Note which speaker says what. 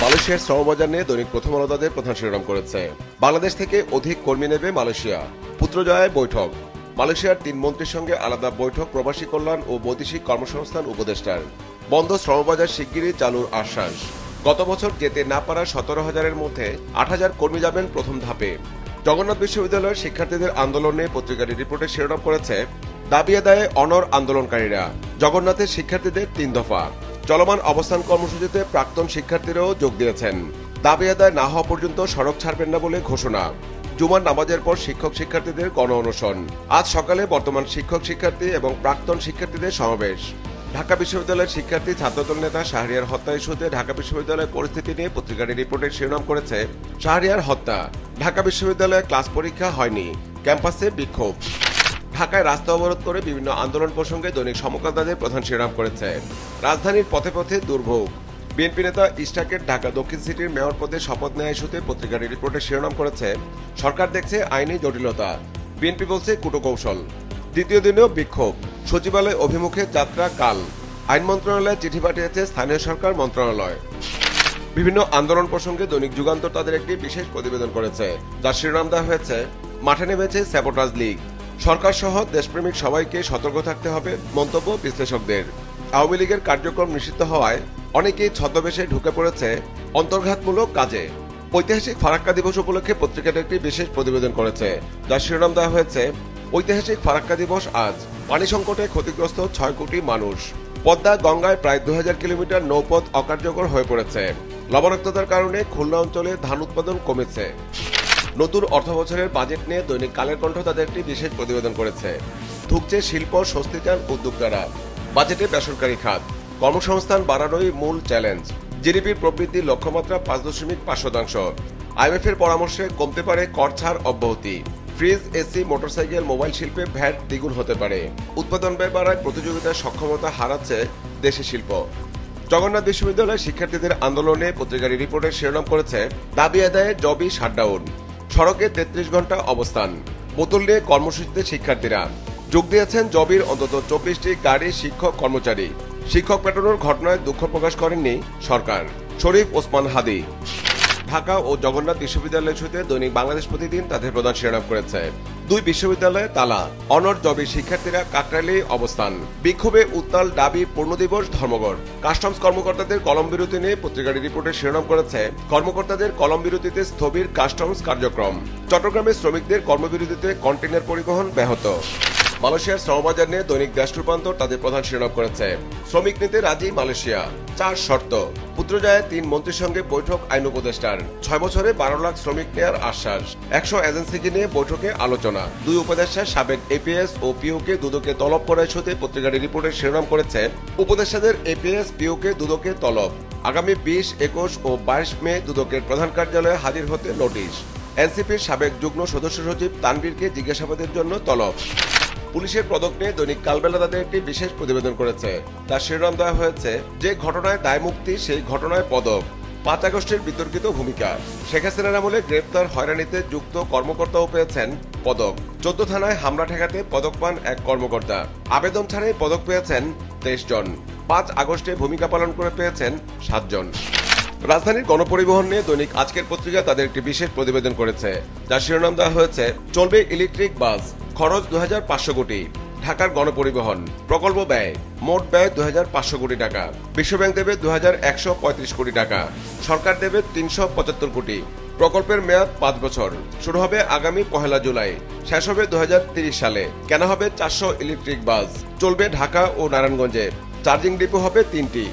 Speaker 1: মালয়েশিয়ার শ্রমবাজার নিয়ে দৈনিক প্রথম আলো তাদের প্রধান শিরোনাম করেছে। বাংলাদেশ থেকে অধিক কর্মী নেবে মালয়েশিয়া, পুত্রজয়ায় বৈঠক। মালয়েশিয়ার 3 মন্ত্রীর সঙ্গে আলাদা বৈঠক প্রবাসী কল্যাণ ও বৈদেশিক কর্মসংস্থান উপদেষ্টার। বন্ধ শ্রমবাজার শিগগিরই চালুর আশ্বাস। গত বছর যেতে না পারা 17,000-এর মধ্যে 8,000 কর্মী যাবেন প্রথম ধাপে। জগন্নাথ বিশ্ববিদ্যালয়ের শিক্ষার্থীদের আন্দোলন নিয়ে পত্রিকাটি রিপোর্টে শিরোনাম করেছে, দাবি আদায়ে অনড় আন্দোলনকারীরা। জগন্নাথের শিক্ষার্থীদের 3 দফা। চলমান অবস্থান কর্মসূচিতে প্রাক্তন শিক্ষার্থীরাও যোগ দিয়েছেন। দাবি আদায় না হওয়া পর্যন্ত সড়ক ছাড়বেন না বলে ঘোষণা। জুমার নামাজের পর শিক্ষক শিক্ষার্থীদের গণ অনশন। আজ সকালে বর্তমান শিক্ষক শিক্ষার্থী এবং প্রাক্তন শিক্ষার্থীদের সমাবেশ। ঢাকা বিশ্ববিদ্যালয়ের শিক্ষার্থী ছাত্রদল নেতা শাহরিয়ার হত্যা ইস্যুতে ঢাকা বিশ্ববিদ্যালয়ের পরিস্থিতি নিয়ে পত্রিকাটি রিপোর্টের শিরোনাম করেছে, শাহরিয়ার হত্যা, ঢাকা বিশ্ববিদ্যালয়ে ক্লাস পরীক্ষা হয়নি, ক্যাম্পাসে বিক্ষোভ। ঢাকায় রাস্তা অবরোধ করে বিভিন্ন আন্দোলন প্রসঙ্গে দৈনিক সমকাল তাদের প্রধান শিরোনাম করেছে। রাজধানীর পথে পথে দুর্ভোগ। বিএনপি নেতা ইশতাকের ঢাকা দক্ষিণ সিটির মেয়র পদে শপথ নেওয়া ইস্যুতে পত্রিকাটি রিপোর্টের শিরোনাম করেছে, সরকার দেখছে আইনি জটিলতা, বিএনপি বলছে কূটকৌশল। দ্বিতীয় দিনেও বিক্ষোভ, সচিবালয় অভিমুখে যাত্রা কাল। আইন মন্ত্রণালয়ে চিঠি পাঠিয়েছে স্থানীয় সরকার মন্ত্রণালয়। বিভিন্ন আন্দোলন প্রসঙ্গে দৈনিক যুগান্তর তাদের একটি বিশেষ প্রতিবেদন করেছে, যার শিরোনাম দেওয়া হয়েছে, মাঠে নেমেছে স্যাবোটাজ লীগ। সরকার সহ দেশপ্রেমিক সবাইকে সতর্ক থাকতে হবে মন্তব্য বিশ্লেষকদের। আওয়ামী লীগের কার্যক্রম নিষিদ্ধ হওয়ায় অনেকেই ছদ্মবেশে ঢুকে পড়েছে অন্তর্ঘাতমূলক কাজে। ঐতিহাসিক ফারাক্কা দিবস উপলক্ষে পত্রিকাটি একটি বিশেষ প্রতিবেদন করেছে, যার শিরোনাম দেওয়া হয়েছে, ঐতিহাসিক ফারাক্কা দিবস আজ। পানি সংকটে ক্ষতিগ্রস্ত 6 কোটি মানুষ। পদ্মা গঙ্গায় প্রায় 2000 কিলোমিটার নৌপথ অকার্যকর হয়ে পড়েছে। লবণাক্ততার কারণে খুলনা অঞ্চলে ধান উৎপাদন কমেছে। নতুন অর্থবছরের বাজেট নিয়ে দৈনিক কালের কণ্ঠ তাদের একটি বিশেষ প্রতিবেদন করেছে। ধুঁকছে শিল্প, স্বস্তি চান উদ্যোক্তারা। বাজেটে বেসরকারি খাত, কর্মসংস্থান বাড়ানোই মূল চ্যালেঞ্জ। জিডিপির প্রবৃদ্ধি লক্ষ্যমাত্রা 5.5%। আইএমএফের পরামর্শে কমতে পারে কর ছাড় অব্যাহতি। ফ্রিজ, এসি, মোটরসাইকেল, মোবাইল শিল্পে ভ্যাট দ্বিগুণ হতে পারে। উৎপাদন ব্যয় বাড়ায় প্রতিযোগিতার সক্ষমতা হারাচ্ছে দেশি শিল্প। জগন্নাথ বিশ্ববিদ্যালয়ের শিক্ষার্থীদের আন্দোলনে পত্রিকাটি রিপোর্টের শিরোনাম করেছে, দাবি আদায়ে জবই শাটডাউন। সড়কে 33 ঘন্টা অবস্থান। বোতল নিয়ে কর্মসূচিতে শিক্ষার্থীরা যোগ দিয়েছেন জবির অন্তত 24টি গাড়ি শিক্ষক কর্মচারী। শিক্ষক পেটানোর ঘটনায় দুঃখ প্রকাশ করেননি সরকার। শরীফ ওসমান হাদি। ঢাকা ও জগন্নাথ বিশ্ববিদ্যালয় ইস্যুতে দৈনিক বাংলাদেশ প্রতিদিন তাদের প্রধান শিরোনাম করেছে, 2 বিশ্ববিদ্যালয়ে তালা, অনড় জবির শিক্ষার্থীরা কাকরাইলে অবস্থান। বিক্ষোভে উত্তাল দাবি পূর্ণদিবস ধর্মঘট। কাস্টমস কর্মকর্তাদের কলম বিরতি নিয়ে পত্রিকাটি রিপোর্টের শিরোনাম করেছে, কর্মকর্তাদের কলম বিরতিতে স্থবির কাস্টমস কার্যক্রম। চট্টগ্রামে শ্রমিকদের কর্মবিরতিতে কন্টেইনার পরিবহন ব্যাহত। মালয়েশিয়ার শ্রমবাজার নিয়ে দৈনিক দেশ রূপান্তর তাদের প্রধান শিরোনাম করেছে, শ্রমিক নিতে রাজি মালয়েশিয়া, 4 শর্ত। পুত্রজয়ায় 3 মন্ত্রীর সঙ্গে বৈঠক আইন উপদেষ্টার। 6 বছরে 12 লাখ শ্রমিক নেয়ার আশ্বাস। 100 এজেন্সিকে নিয়ে বৈঠকে আলোচনা। 2 উপদেষ্টার সাবেক এপিএস ও পিওকে দুদকে তলব করার ইস্যুতে পত্রিকাটি রিপোর্টের শিরোনাম করেছে, উপদেষ্টাদের এপিএস পিওকে দুদকে তলব। আগামী 20, 21 ও 22 মে দুদকের প্রধান কার্যালয়ে হাজির হতে নোটিশ। এনসিপির সাবেক যুগ্ম সদস্য সচিব তানভীরকে জিজ্ঞাসাবাদের জন্য তলব। পুলিশের পদক নিয়ে দৈনিক কালবেলা তাদের একটি বিশেষ প্রতিবেদন করেছে, তার শিরোনাম দেওয়া হয়েছে, যে ঘটনায় দায়মুক্তি সেই ঘটনায় পদক। 5 আগস্টের বিতর্কিত ভূমিকা। শেখ হাসিনার আমলে গ্রেপ্তার, হয়রানিতে যুক্ত কর্মকর্তাও পেয়েছেন পদক। 14 থানায় হামলা ঠেকাতে পদক পান এক কর্মকর্তা। আবেদন ছাড়াই পদক পেয়েছেন 23 জন। 5 আগস্টে ভূমিকা পালন করে পেয়েছেন 7 জন। রাজধানীর গণপরিবহন নিয়ে দৈনিক আজকের পত্রিকা তাদের একটি বিশেষ প্রতিবেদন করেছে, যার শিরোনাম দেওয়া হয়েছে, চলবে ইলেকট্রিক বাস, খরচ 2500 কোটি। ঢাকার গণপরিবহন প্রকল্প ব্যয়, মোট ব্যয় 2500 কোটি টাকা। বিশ্বব্যাংক দেবে 2135 কোটি টাকা। সরকার দেবে 375 কোটি। প্রকল্পের মেয়াদ 5 বছর। শুরু হবে আগামী 1 জুলাই, শেষ হবে 2030 সালে। কেনা হবে 400 ইলেকট্রিক বাস। চলবে ঢাকা ও নারায়ণগঞ্জে। চার্জিং ডিপো হবে 3টি।